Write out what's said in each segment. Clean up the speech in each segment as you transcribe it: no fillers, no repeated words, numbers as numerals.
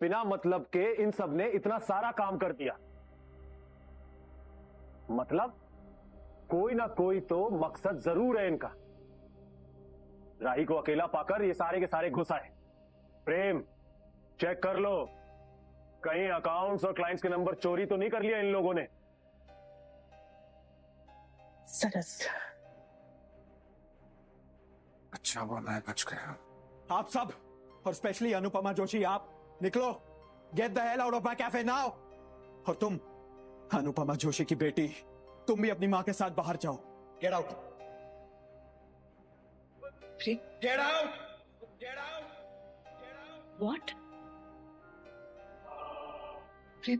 बिना मतलब के इन सब ने इतना सारा काम कर दिया। मतलब कोई ना कोई तो मकसद जरूर है इनका। राही को अकेला पाकर ये सारे के सारे घुस आए। प्रेम, चेक कर लो, कहीं अकाउंट्स और क्लाइंट्स के नंबर चोरी तो नहीं कर लिया इन लोगों ने। सरस, अच्छा वो मैं बच गया। आप सब और स्पेशली अनुपमा जोशी, आप निकलो। Get the hell out of my cafe now. और तुम अनुपमा जोशी की बेटी, तुम भी अपनी मां के साथ बाहर जाओ। Get out. Get out, get out, what? Prem,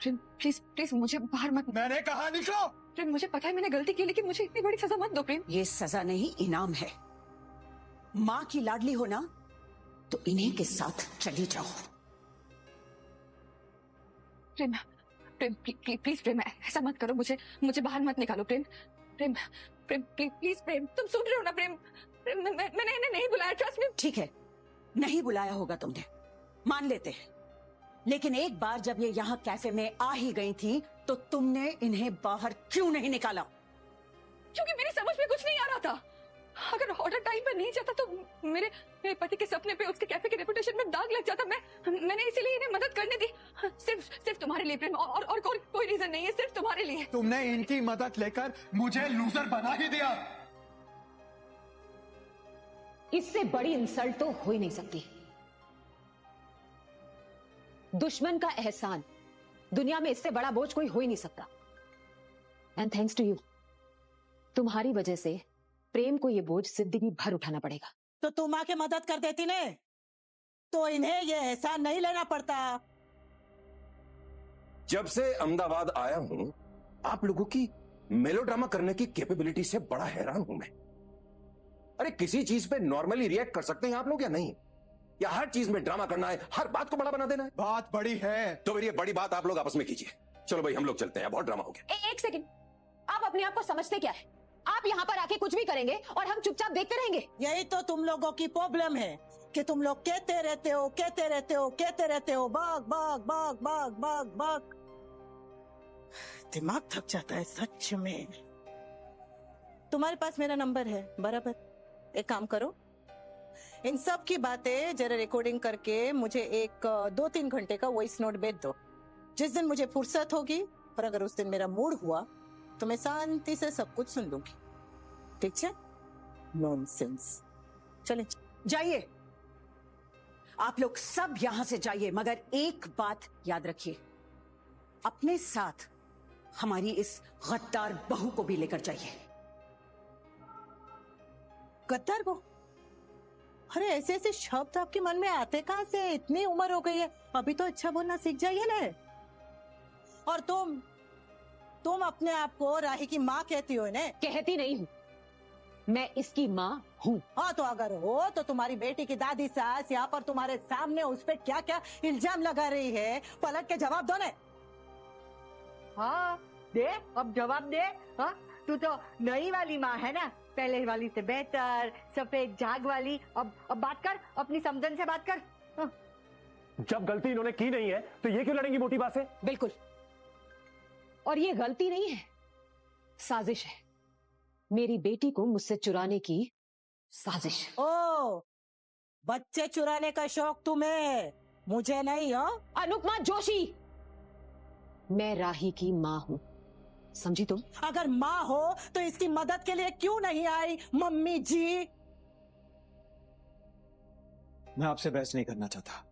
Prem please please मुझे बाहर मत। मैंने कहा निकलो। प्रेम मुझे पता है मैंने गलती की, लेकिन मुझे इतनी बड़ी सजा मत दो प्रेम। ये सजा नहीं, इनाम है। माँ की लाडली हो ना, तो इन्हीं के साथ चली जाओ। प्रेम, प्रेम प्लीज प्रेम ऐसा मत करो, मुझे बाहर मत निकालो प्रेम। प्रेम प्रेम प्लीज प्रेम, तुम सुन रहे हो ना प्रेम? मैंने इन्हें नहीं बुलाया, ट्रस्ट मी। ठीक है, नहीं बुलाया होगा तुमने, मान लेते हैं। लेकिन एक बार जब ये यहाँ कैफे में आ ही गई थी, तो तुमने इन्हें बाहर क्यों नहीं निकाला? क्योंकि मेरी समझ में कुछ नहीं आ रहा था। अगर ऑर्डर टाइम पर नहीं जाता तो मेरे पति के सपने पे, उसके कैफे के रेपुटेशन में दाग लग जाता। मैंने इसीलिए इन्हें मदद करने दी, सिर्फ तुम्हारे लिए प्रेम, और कोई रीजन नहीं है, सिर्फ तुम्हारे लिए। तुमने इनकी मदद लेकर मुझे लूजर बना ही दिया। इससे बड़ी इंसल्ट तो हो ही नहीं सकती। दुश्मन का एहसान, दुनिया में इससे बड़ा बोझ कोई हो ही नहीं सकता। एंड थैंक्स टू यू, तुम्हारी वजह से प्रेम को ये बोझ जिंदगी भर उठाना पड़ेगा। तो तुम आके मदद कर देती ने, तो इन्हें ये एहसान नहीं लेना पड़ता। जब से अहमदाबाद आया हूं, आप लोगों की मेलोड्रामा करने की कैपेबिलिटी से बड़ा हैरान हूं मैं। अरे किसी चीज पे नॉर्मली रिएक्ट कर सकते हैं आप लोग या नहीं? या हर चीज में ड्रामा करना है, हर बात को बड़ा बना देना है? बात बड़ी है तो फिर ये बड़ी बात आप लोग आपस में कीजिए। चलो भाई हम लोग चलते हैं, बहुत ड्रामा हो गया। एक सेकंड, आप अपने आप को समझते क्या है? आप यहाँ पर आके कुछ भी करेंगे और हम चुपचाप देखते रहेंगे। यही तो तुम लोगों की प्रॉब्लम है कि तुम लोग कहते रहते हो, कहते रहते हो, कहते रहते हो, भाग भाग भाग भाग भाग भाग। दिमाग थक जाता है सच में। तुम्हारे पास मेरा नंबर है बराबर। एक काम करो, इन सब की बातें जरा रिकॉर्डिंग करके मुझे एक 2-3 घंटे का वॉइस नोट भेज दो। जिस दिन मुझे फुर्सत होगी, और अगर उस दिन मेरा मूड हुआ, तो मैं शांति से सब कुछ सुन लूंगी। ठीक है? नॉनसेंस। चलें। जाइए, आप लोग सब यहां से जाइए, मगर एक बात याद रखिए, अपने साथ हमारी इस गद्दार बहू को भी लेकर जाइए। गद्दार बहू? अरे ऐसे ऐसे शब्द आपके मन में आते कहां से? इतनी उम्र हो गई है, अभी तो अच्छा बोलना सीख जाइए ना। और तुम अपने आप को राही की माँ कहती हो ना? कहती नहीं हूँ, मैं इसकी माँ हूँ। हाँ तो अगर हो तो तुम्हारी बेटी की दादी सास यहाँ पर तुम्हारे सामने उस पे क्या क्या इल्जाम लगा रही है, पलट के जवाब दो ना। हाँ दे, अब जवाब दे। हाँ तू तो नई वाली माँ है ना, पहले वाली से बेहतर, सफेद झाग वाली। अब बात कर, अपनी समझन से बात कर। हाँ। जब गलती इन्होंने की नहीं है तो ये क्यों लड़ेंगी मोटी बात से? बिल्कुल, और ये गलती नहीं है, साजिश है। मेरी बेटी को मुझसे चुराने की साजिश। ओ, बच्चे चुराने का शौक तुम्हें, मुझे नहीं हो? अनुपमा जोशी, मैं राही की माँ हूँ, समझी तुम? अगर माँ हो तो इसकी मदद के लिए क्यों नहीं आई मम्मी जी? मैं आपसे बहस नहीं करना चाहता।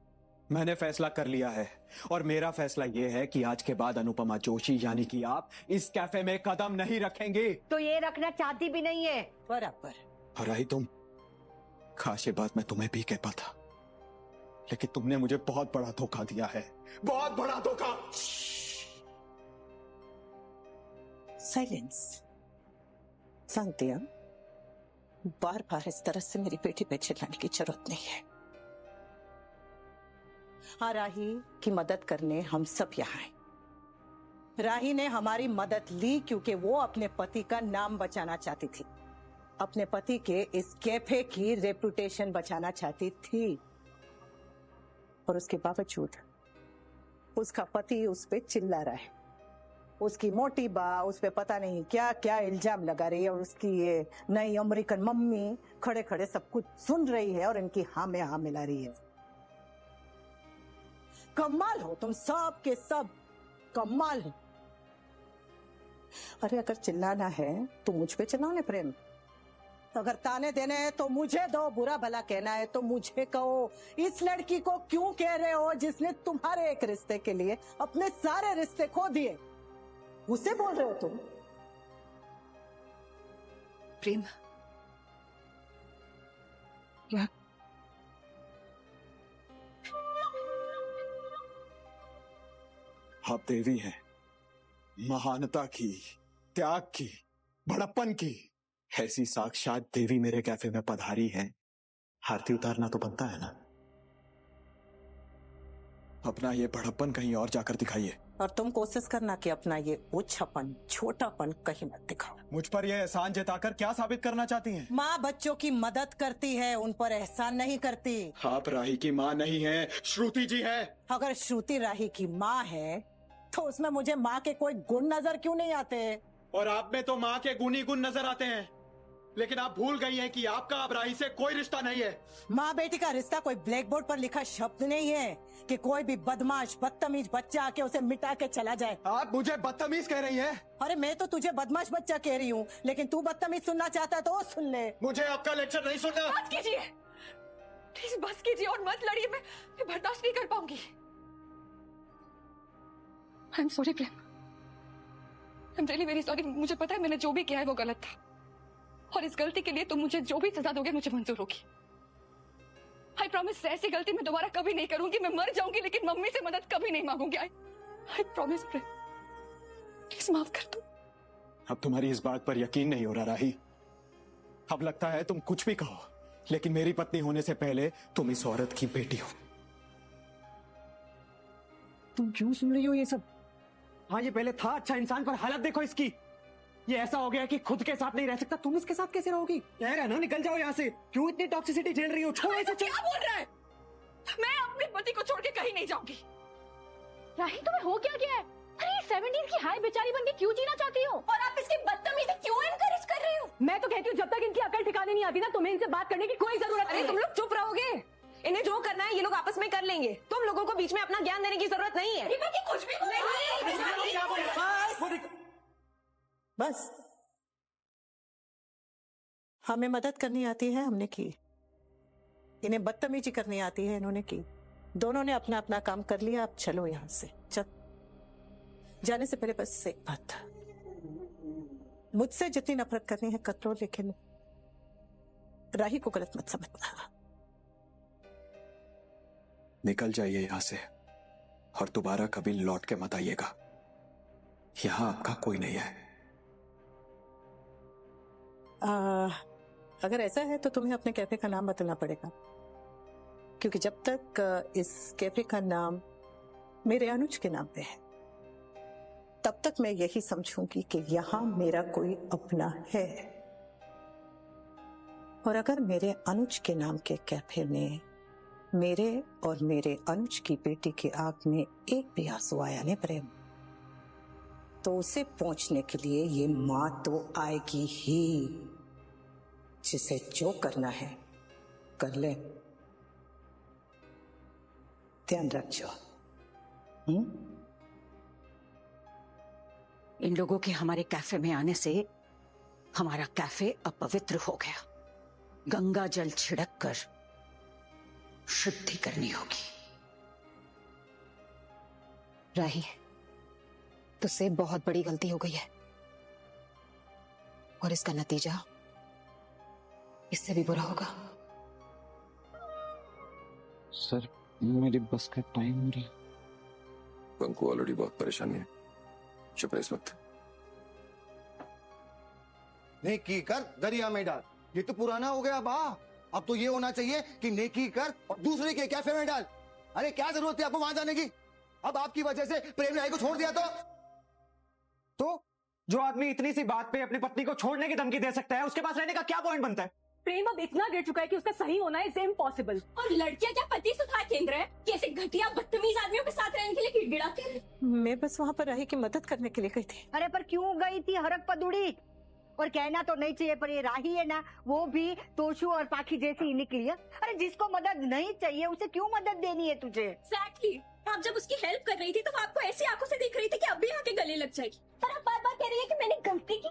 मैंने फैसला कर लिया है, और मेरा फैसला यह है कि आज के बाद अनुपमा जोशी यानी कि आप इस कैफे में कदम नहीं रखेंगे। तो ये रखना चाहती भी नहीं है। बराबर। और रही तुम, खास ये बात मैं तुम्हें भी कहता था, लेकिन तुमने मुझे बहुत बड़ा धोखा दिया है, बहुत बड़ा धोखा। साइलेंस। सांतिया, बार बार इस तरह से मेरी बेटी पे चिल्लाने की जरूरत नहीं है। हाँ, राही की मदद करने हम सब यहाँ हैं। राही ने हमारी मदद ली क्योंकि वो अपने पति का नाम बचाना चाहती थी, अपने पति के इस कैफे की रेपुटेशन बचाना चाहती थी। और उसके बावजूद उसका पति उस पे चिल्ला रहा है। उसकी मोटी बा उस पे पता नहीं क्या क्या इल्जाम लगा रही है, और उसकी ये नई अमेरिकन मम्मी खड़े खड़े सब कुछ सुन रही है और इनकी हाँ में हाँ मिला रही है। कमाल हो तुम, सब के सब कमाल हो। अरे अगर चिल्लाना है तो मुझ पे चिल्लाओ ना प्रेम, अगर ताने देने हैं तो मुझे दो, बुरा भला कहना है तो मुझे कहो। इस लड़की को क्यों कह रहे हो जिसने तुम्हारे एक रिश्ते के लिए अपने सारे रिश्ते खो दिए, उसे बोल रहे हो तुम? प्रेम, क्या आप देवी हैं, महानता की, त्याग की, बड़प्पन की। ऐसी साक्षात देवी मेरे कैफे में पधारी है, आरती उतारना तो बनता है ना। अपना ये बड़प्पन कहीं और जाकर दिखाइए। और तुम कोशिश करना कि अपना ये ओछापन, छोटापन कहीं मत दिखाओ। मुझ पर यह एहसान जताकर क्या साबित करना चाहती हैं? माँ बच्चों की मदद करती है, उन पर एहसान नहीं करती। आप राही की माँ नहीं है, श्रुति जी है। अगर श्रुति राही की माँ है तो उसमें मुझे माँ के कोई गुण नजर क्यों नहीं आते? और आप में तो माँ के गुण ही गुण नजर आते हैं, लेकिन आप भूल गई हैं कि आपका अब राही से कोई रिश्ता नहीं है। माँ बेटी का रिश्ता कोई ब्लैक बोर्ड पर लिखा शब्द नहीं है कि कोई भी बदमाश बदतमीज बच्चा आके उसे मिटा के चला जाए। आप मुझे बदतमीज कह रही हैं? अरे मैं तो तुझे बदमाश बच्चा कह रही हूँ, लेकिन तू बदतमीज सुनना चाहता है तो वो सुन ले। मुझे आपका लेक्चर नहीं सुनना। बस कीजिए, प्लीज बस कीजिए और मत लड़िए। मैं बर्दाश्त नहीं कर पाऊंगी। I am sorry Prem, I am really very sorry. मुझे पता है मैंने जो भी किया है वो गलत था, और इस गलती के लिए तुम मुझे जो भी सजा दोगे मुझे मंजूर होगी। आई प्रॉमिस ऐसी गलती मैं दोबारा कभी नहीं करूंगी। मैं मर जाऊंगी लेकिन मम्मी से मदद कभी नहीं मांगूंगी। आई प्रॉमिस प्रेम, प्लीज माफ कर दो। अब तुम्हारी इस बात पर यकीन नहीं हो रहा राही। अब लगता है तुम कुछ भी कहो, लेकिन मेरी पत्नी होने से पहले तुम इस औरत की बेटी हो। तुम क्यों सुन रही हो ये सब? हाँ, ये पहले था अच्छा इंसान, पर हालत देखो इसकी। ये ऐसा हो गया कि खुद के साथ नहीं रह सकता। तुम इसके साथ कैसे रहोगी? कह रहा है ना, निकल जाओ यहाँ से। क्यों इतनी टॉक्सिसिटी झेल रही हो? छोड़ो इसे। क्या बोल रहा है? मैं अपने पति को छोड़ के कहीं नहीं जाऊंगी। राही तुम्हें हो क्या गया है? अरे 70s की हाई बेचारी बनके क्यों जीना चाहती हो? और आप इसकी बदतमीजी क्यों एनकरेज कर रही हो? मैं तो कहती हूँ जब तक इनकी अकल ठिकाने नहीं आती ना, तुम्हें इनसे बात करने की कोई जरूरत नहीं। तुम लोग चुप रहोगे? इन्हें जो करना है ये लोग आपस में कर लेंगे। तुम लोगों को बीच में अपना ज्ञान देने की जरूरत नहीं है। कुछ भी बस हमें मदद करनी आती है, हमने की। इन्हें बदतमीजी करनी आती है, इन्होंने की। दोनों ने अपना अपना काम कर लिया। अब चलो यहां से। चल, जाने से पहले बस एक बात, मुझसे जितनी नफरत करनी है कर लो, लेकिन राही को गलत मत समझना। निकल जाइए यहां से और दोबारा कभी लौट के मत आइएगा। यहां आपका कोई नहीं है। अगर ऐसा है तो तुम्हें अपने कैफे का नाम बदलना पड़ेगा, क्योंकि जब तक इस कैफे का नाम मेरे अनुज के नाम पे है तब तक मैं यही समझूंगी कि यहां मेरा कोई अपना है। और अगर मेरे अनुज के नाम के कैफे में मेरे और मेरे अनुज की बेटी की आंख में एक भी आंसू आया ने प्रेम, तो उसे पहुंचने के लिए ये मां तो आएगी ही। जिसे जो करना है कर ले, ध्यान रखो। इन लोगों के हमारे कैफे में आने से हमारा कैफे अपवित्र हो गया। गंगा जल छिड़क कर शुद्धि करनी होगी। राही, तुझसे बहुत बड़ी गलती हो गई है और इसका नतीजा इससे भी बुरा होगा। सर, मेरी बस का टाइम हो रहा है। पंकु ऑलरेडी बहुत परेशानी है। चुप रहे इस वक्त। नेकी कर दरिया में डाल, ये तो पुराना हो गया बा। अब तो ये होना चाहिए कि नेकी कर और दूसरे के कैफे में डाल। अरे क्या जरूरत थी आपको वहां जाने की? अब आपकी वजह से प्रेम राय को छोड़ दिया तो जो आदमी इतनी सी बात पे अपनी पत्नी को छोड़ने की धमकी दे सकता है, उसके पास रहने का क्या पॉइंट बनता है? प्रेम अब इतना गिर चुका है कि उसका सही होना इज इम्पॉसिबल। और लड़कियां क्या पति सुधार केंद्र है? कैसे घटिया बदतमीज आदमियों के साथ रहने के लिए गिड़गिड़ाती है? मैं बस वहाँ पर राही की मदद करने के लिए गई थी। अरे पर क्यों गई थी हरक पदुड़ी? और कहना तो नहीं चाहिए पर ये राही है ना, वो भी तोशु और पाखी जैसी ही निकली है। अरे जिसको मदद नहीं चाहिए उसे क्यों मदद देनी है तुझे? एग्जैक्टली। आप जब उसकी हेल्प कर रही थी तो वो आपको ऐसी आंखों से देख रही थी कि अब भी आके गले लग जाएगी, पर आप बार बार कह रही है कि मैंने गलती की।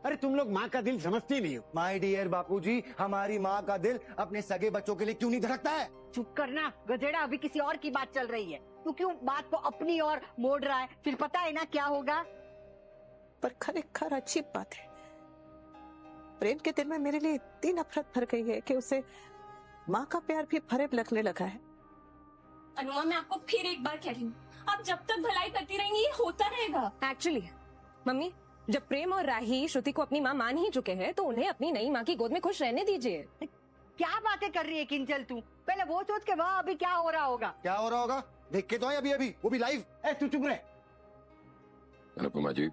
अरे तुम लोग माँ का दिल समझती नहीं हो। माय डियर बापूजी, हमारी माँ का दिल अपने सगे बच्चों के लिए क्यों नहीं धड़कता है? चुप करना गधेड़ा, अभी किसी और की बात चल रही है। तू क्यों बात को अपनी ओर मोड़ रहा है? फिर पता है ना क्या होगा। पर खरेखर अजीब बात है, प्रेम के दिल में मेरे लिए इतनी नफरत भर गई है कि उसे माँ का प्यार भी फरेब लगने लगा है। अनुमा, मैं आपको फिर एक बार कह रही हूँ, आप जब तक भलाई करती रहेंगी ये होता रहेगा। एक्चुअली मम्मी, जब प्रेम और राही श्रुति को अपनी माँ मान ही चुके हैं तो उन्हें अपनी नई माँ की गोद में खुश रहने दीजिए। क्या बातें कर रही है किंजल तू? पहले वो सोच के वहाँ अभी क्या हो रहा होगा। क्या हो रहा होगा देख के तो है, अभी अभी वो भी लाइव। तू चुप रहे। अनुपमा जी,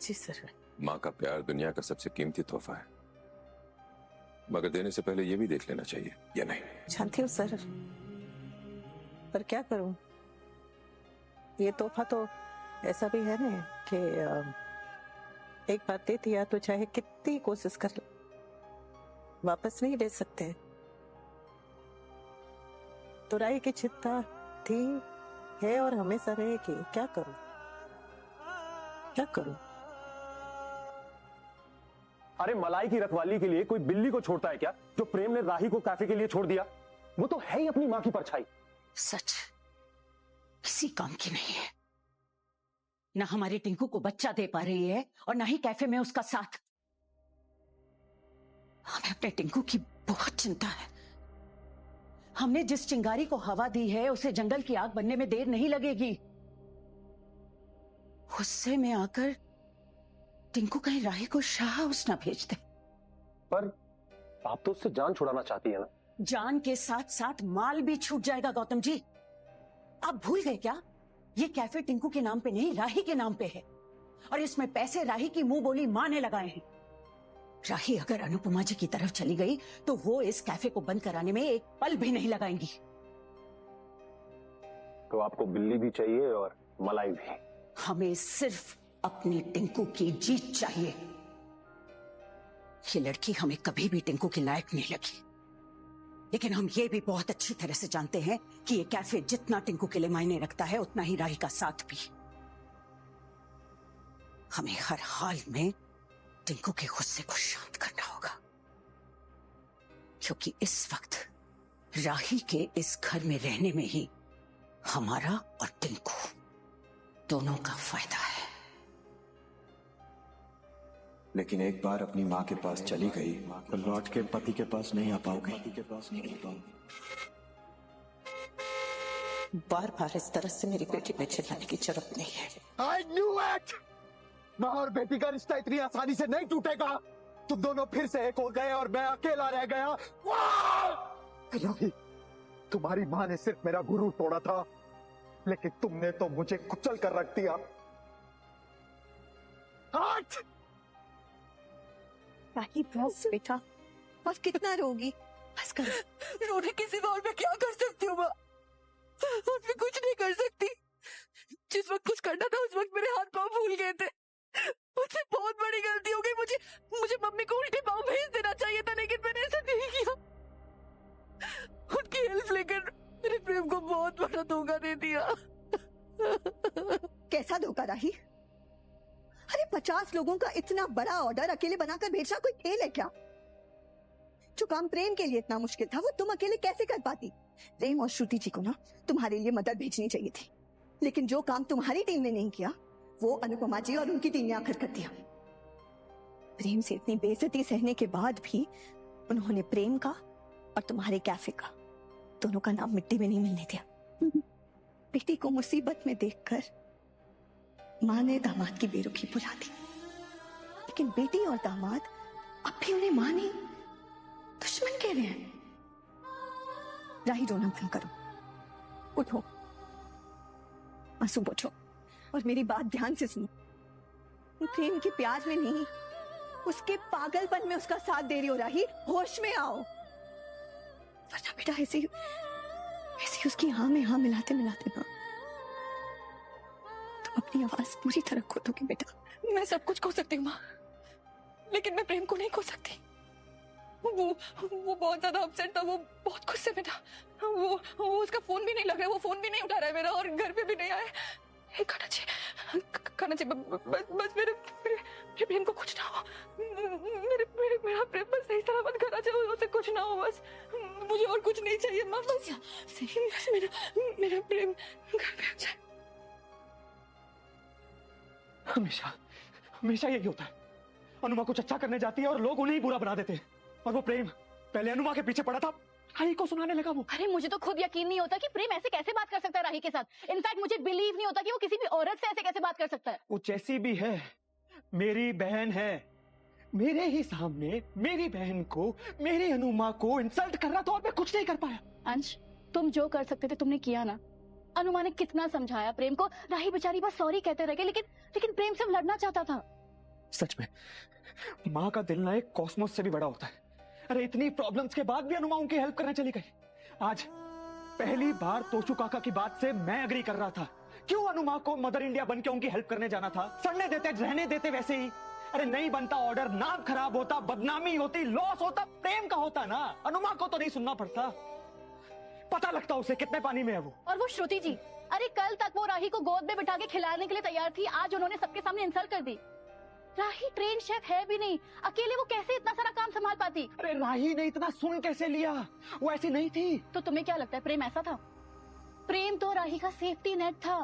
जी सर। माँ का प्यार दुनिया का सबसे कीमती तोहफा है, मगर देने से पहले ये भी देख लेना चाहिए या नहीं? जानती हूँ सर, पर क्या करूं, ये तोहफा तो ऐसा भी है ना कि एक बार दे दिया तो चाहे कितनी कोशिश कर लो वापस नहीं ले सकते। तो राही की चिंता थी, है और हमेशा रहेगी। क्या करूं, क्या करूं? अरे मलाई की रखवाली के लिए कोई बिल्ली को छोड़ता है क्या? जो प्रेम ने राही को कैफे के लिए छोड़ दिया, वो तो है ही अपनी माँ की परछाई। सच किसी काम की नहीं है, ना हमारे टिंकू को बच्चा दे पा रही है और ना ही कैफे में उसका साथ। हमें अपने टिंकू की बहुत चिंता है। हमने जिस चिंगारी को हवा दी है उसे जंगल की आग बनने में देर नहीं लगेगी। गुस्से में आकर टिंकू कहीं राही को शाह हाउस ना भेज दे। पर आप तो उससे जान छुड़ाना चाहती है ना? जान के साथ साथ माल भी छूट जाएगा गौतम जी। आप भूल गए क्या? ये कैफे टिंकू के नाम पे नहीं, राही के नाम पे है, और इसमें पैसे राही की मुंह बोली मां ने लगाए हैं। राही अगर अनुपमा जी की तरफ चली गई तो वो इस कैफे को बंद कराने में एक पल भी नहीं लगाएंगी। तो आपको बिल्ली भी चाहिए और मलाई भी? हमें सिर्फ अपनी टिंकू की जीत चाहिए। ये लड़की हमें कभी भी टिंकू के लायक नहीं लगी, लेकिन हम ये भी बहुत अच्छी तरह से जानते हैं कि ये कैफे जितना टिंकू के लिए मायने रखता है उतना ही राही का साथ भी। हमें हर हाल में टिंकू के गुस्से को शांत करना होगा, क्योंकि इस वक्त राही के इस घर में रहने में ही हमारा और टिंकू दोनों का फायदा है। लेकिन एक बार अपनी माँ के पास चली गई तो लौट के पति के पास नहीं आ पाओगे। बार बार इस तरह से मेरी बेटी में चिल्लाने की जरूरत नहीं है। I knew it! माँ और बेटी का रिश्ता इतनी आसानी से नहीं टूटेगा। तुम दोनों फिर से एक हो गए और मैं अकेला रह गया। राही, तुम्हारी माँ ने सिर्फ मेरा गुरूर तोड़ा था, लेकिन तुमने तो मुझे कुचल कर रख दिया। राही बस बेटा, और कितना रोगी? बस कर। रोने के सिवा और मैं क्या कर सकती हूँ माँ? और मैं कुछ नहीं कर सकती। जिस वक्त कुछ करना था उस वक्त मेरे हाथ पांव फूल गए थे। मुझसे बहुत बड़ी गलती हो गई। मुझे मम्मी को उल्टे पांव भेज देना चाहिए था, लेकिन मैंने ऐसा नहीं किया। उनकी हेल्प लेकर मेरे प्रेम को बहुत बड़ा धोखा दे दिया। कैसा धोखा राही? अरे 50 लोगों का इतना बड़ा ऑर्डर अकेले बनाकर भेजना कोई खेल है क्या? जो काम प्रेम के लिए इतना मुश्किल था वो तुम अकेले कैसे कर पाती? प्रेम और श्रुति जी को ना तुम्हारे लिए मदद भेजनी चाहिए थी, लेकिन जो काम तुम्हारी टीम ने नहीं किया वो अनुपमा जी और उनकी टीम ने आकर कर दिया। प्रेम से इतनी बेइज्जती सहने के बाद भी उन्होंने प्रेम का और तुम्हारे कैफे का दोनों का नाम मिट्टी में नहीं मिलने दिया। बेटी को मुसीबत में देखकर माँ ने दामाद की बेरुखी बुला दी, लेकिन बेटी और दामाद अब भी उन्हें माँ नहीं दुश्मन कह रहे हैं। राही, रोना बंद करो, उठो, आंसू पोंछो और मेरी बात ध्यान से सुनो। प्रेम के प्यार में नहीं, उसके पागलपन में उसका साथ दे रही हो राही। होश में आओ, वरना बेटा ऐसी उसकी हाँ में हाँ मिलाते मिलाते ना तुम अपनी आवाज पूरी तरह खो दोगी बेटा। मैं सब कुछ खो सकती हूँ माँ, लेकिन मैं प्रेम को नहीं खो सकती। वो बहुत ज्यादा अपसेट था, वो बहुत गुस्से में था। वो उसका फोन भी नहीं लग रहा है, वो फोन भी नहीं उठा रहा है मेरा, और घर पे भी नहीं आया। खाना चाहिए बस मेरे प्रेम को कुछ ना हो। मेरा प्रेम बस सही सलामत घर आ जाए, उसे कुछ ना हो, बस मुझे और कुछ नहीं चाहिए माँ। बस मेरा प्रेम घर पे आ जाए। हमेशा यही होता है। अनुमा कुछ अच्छा करने जाती है और लोग उन्हें ही बुरा बना देते हैं। और वो प्रेम पहले अनुमा के पीछे पड़ा था, राही को सुनाने लगा वो। अरे मुझे तो खुद यकीन नहीं होता कि प्रेम ऐसे कैसे बात कर सकता है राही के साथ। इनफैक्ट मुझे बिलीव नहीं होता कि वो किसी भी औरत से ऐसे कैसे बात कर सकता है। वो जैसी भी है मेरी बहन है, मेरे ही सामने मेरी बहन को, मेरी अनुमा को इंसल्ट कर रहा था और मैं कुछ नहीं कर पाया। अंश, तुम जो कर सकते थे तुमने किया ना। अनुमा ने कितना समझाया प्रेम को, राही बेचारी बस सॉरी कहते रह गए, लेकिन प्रेम सिर्फ लड़ना चाहता था। सच में माँ का दिल ना एक कॉस्मोस से भी बड़ा होता है। अरे इतनी प्रॉब्लम्स के बाद भी अनुमा उनकी हेल्प करने चली गई। आज पहली बार तोशु काका की बात से मैं एग्री कर रहा था। क्यों अनुमा को मदर इंडिया बन के उनकी हेल्प करने जाना था? सड़ने देते, रहने देते वैसे ही। अरे नहीं बनता ऑर्डर, नाम खराब होता, बदनामी होती, लॉस होता, प्रेम का होता ना। अनुमा को तो नहीं सुनना पड़ता, पता लगता उसे कितने पानी में है वो। और वो श्रुति जी, अरे कल तक वो राही को गोद में बिठा के खिलाने के लिए तैयार थी, आज उन्होंने सबके सामने इंसल्ट कर दी। राही ट्रेन शेफ है भी नहीं, अकेले वो कैसे इतना सारा काम संभाल पाती? अरे राही ने इतना सुन कैसे लिया? वो ऐसी नहीं थी। तो तुम्हें क्या लगता है प्रेम ऐसा था? प्रेम तो राही का सेफ्टी नेट था,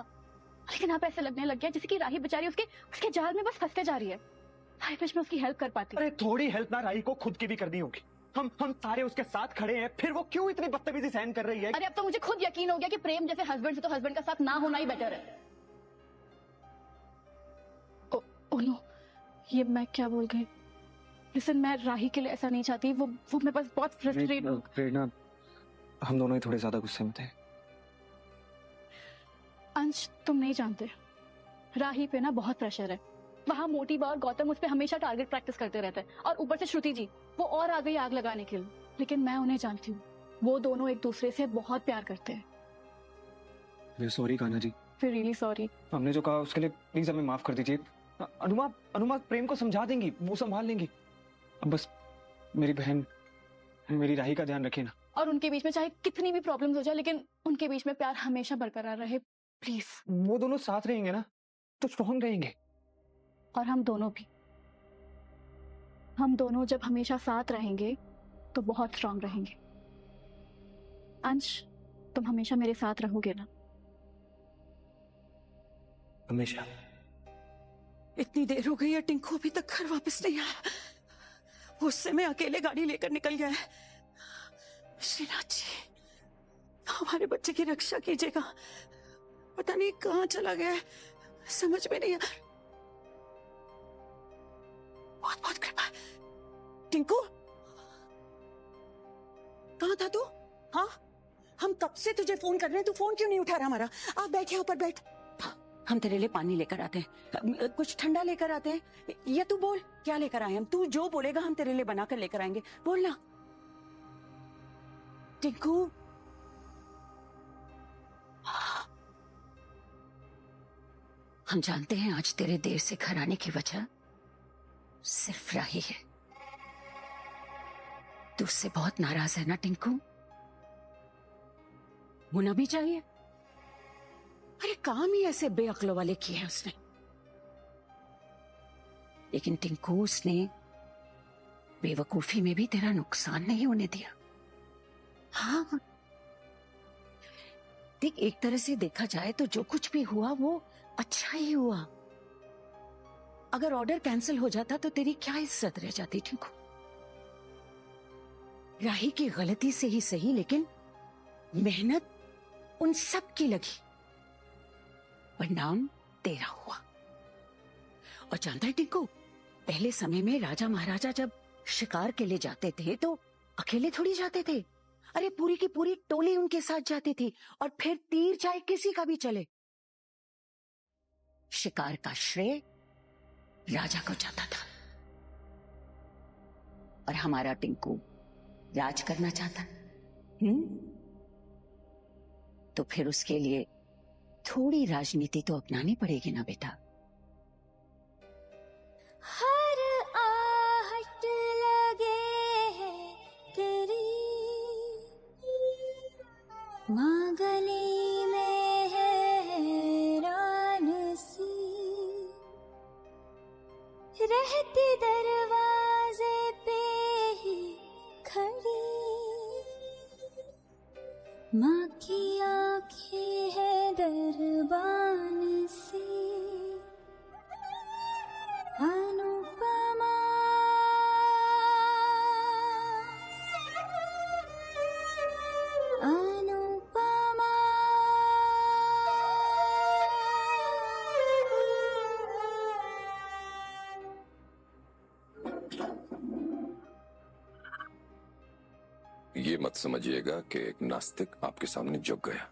लेकिन अब ऐसे लगने लग गया जैसे कि राही बेचारी उसके जाल में बस फंसते जा रही है। हाय विश में उसकी हेल्प कर पाती। अरे थोड़ी हेल्प ना राही को खुद की भी करनी होगी। हम सारे उसके साथ खड़े हैं, फिर वो क्यों इतनी बदतमीजी सहन कर रही है? अरे अब तो मुझे खुद यकीन हो गया कि प्रेम जैसे हस्बैंड से तो हस्बैंड का साथ ना होना ही बेटर है। ओ नो, ये मैं क्या बोल गई? लिसन, मैं राही के लिए ऐसा नहीं चाहती। वो मैं बस बहुत फ्रस्ट्रेट हूँ। प्रेरणा, हम दोनों ही थोड़े ज्यादा गुस्से में थे। अंश, तुम नहीं जानते, राही पे ना बहुत प्रेशर है। वहाँ मोटी बा और गौतम उस पे हमेशा टारगेट प्रैक्टिस करते रहते हैं, और ऊपर से श्रुति जी, वो और आ गई आग लगाने के लिए। लेकिन मैं उन्हें जानती हूँ, वो दोनों एक दूसरे से बहुत प्यार करते हैं। We sorry Kanha ji. We really sorry. हमने जो कहा उसके लिए प्लीज हमें माफ कर दीजिए। अनुमा प्रेम को समझा देंगी, वो संभाल लेंगी। अब बस मेरी बहन, मेरी राही का ध्यान रखिए ना। और उनके बीच में चाहे कितनी भी प्रॉब्लम्स हो जाए, लेकिन उनके बीच में प्यार हमेशा बरकरार रहे, प्लीज। वो दोनों साथ रहेंगे ना तो स्ट्रॉन्ग रहेंगे। और हम दोनों भी, हम दोनों जब हमेशा साथ रहेंगे तो बहुत स्ट्रांग रहेंगे। अंश, तुम हमेशा मेरे साथ रहोगे ना? हमेशा। इतनी देर हो गई है, टिंकू अभी तक घर वापस नहीं आया। वो उससे मैं अकेले गाड़ी लेकर निकल गया है। श्रीनाथ जी, हमारे बच्चे की रक्षा कीजिएगा, पता नहीं कहाँ चला गया है, समझ में नहीं आ। बहुत बहुत कृपा। टिंकू, कहाँ था तू? हाँ, हम कब से तुझे फोन कर रहे हैं, तू फोन क्यों नहीं उठा रहा हमारा? आप बैठ यहाँ पर बैठ, हम तेरे लिए पानी लेकर आते हैं, कुछ ठंडा लेकर आते हैं, या तू बोल क्या लेकर आए हम। तू जो बोलेगा हम तेरे लिए बनाकर लेकर आएंगे, बोलना। टिंकू, हम जानते हैं आज तेरे देर से घर आने की वजह सिर्फ राही है। तू उससे बहुत नाराज है ना टिंकू? होना भी चाहिए। अरे काम ही ऐसे बेअक्लों वाले किए हैं उसने। लेकिन टिंकू, उसने बेवकूफी में भी तेरा नुकसान नहीं होने दिया। हाँ देख, एक तरह से देखा जाए तो जो कुछ भी हुआ वो अच्छा ही हुआ। अगर ऑर्डर कैंसिल हो जाता तो तेरी क्या इज्जत रह जाती टिंकू? राही की गलती से ही सही, लेकिन मेहनत उन सब की लगी, परिणाम तेरा हुआ। और जानता है टिंकू, पहले समय में राजा महाराजा जब शिकार के लिए जाते थे तो अकेले थोड़ी जाते थे। अरे पूरी की पूरी टोली उनके साथ जाती थी, और फिर तीर चाहे किसी का भी चले, शिकार का श्रेय राजा को जाता था। और हमारा टिंकू राज करना चाहता, तो फिर उसके लिए थोड़ी राजनीति तो अपनानी पड़ेगी ना बेटा। हर आहट लगे है तेरी, माँ गली में है हैरान सी, रहती दरवाजे पे ही खड़ी, माँ की आंखें है दरबान सी, अनुपमा अनुपमा। ये मत समझिएगा कि एक नास्तिक आपके सामने झुक गया।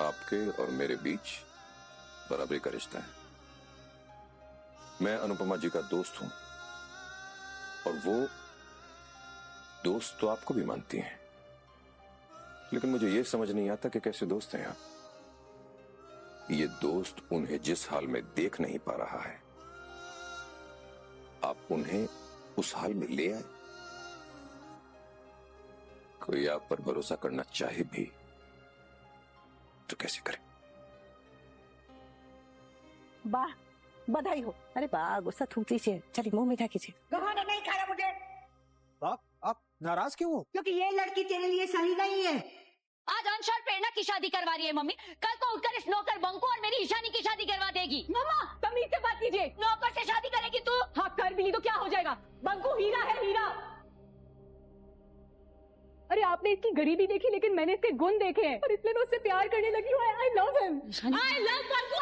आपके और मेरे बीच बराबरी का रिश्ता है। मैं अनुपमा जी का दोस्त हूं और वो दोस्त तो आपको भी मानती हैं, लेकिन मुझे ये समझ नहीं आता कि कैसे दोस्त हैं आप। ये दोस्त उन्हें जिस हाल में देख नहीं पा रहा है, आप उन्हें उस हाल में ले आए। कोई आप पर भरोसा करना चाहे भी तो कैसे करे? वाह, बधाई हो। अरे वाह, गुस्सा थूक दीजिए, चलिए मुंह मीठा कीजिए। गवाना नहीं खा रहा मुझे। आप नाराज क्यों हो? क्योंकि ये लड़की तेरे लिए सही नहीं है। आज अंश और प्रेरणा की शादी करवा रही है मम्मी, कल को उठकर इस नौकर बंकू और मेरी ईशानी की शादी करवा देगी। मम्मा तमीज से बात कीजिए। नौकर से शादी करेगी तू? हाँ कर भी ली तो क्या हो जाएगा, बंकू हीरा है हीरा। अरे आपने इसकी गरीबी देखी, लेकिन मैंने इसके गुण देखे हैं और इसलिए मैं उससे प्यार करने लगी हूँ। I love him. I love Banku,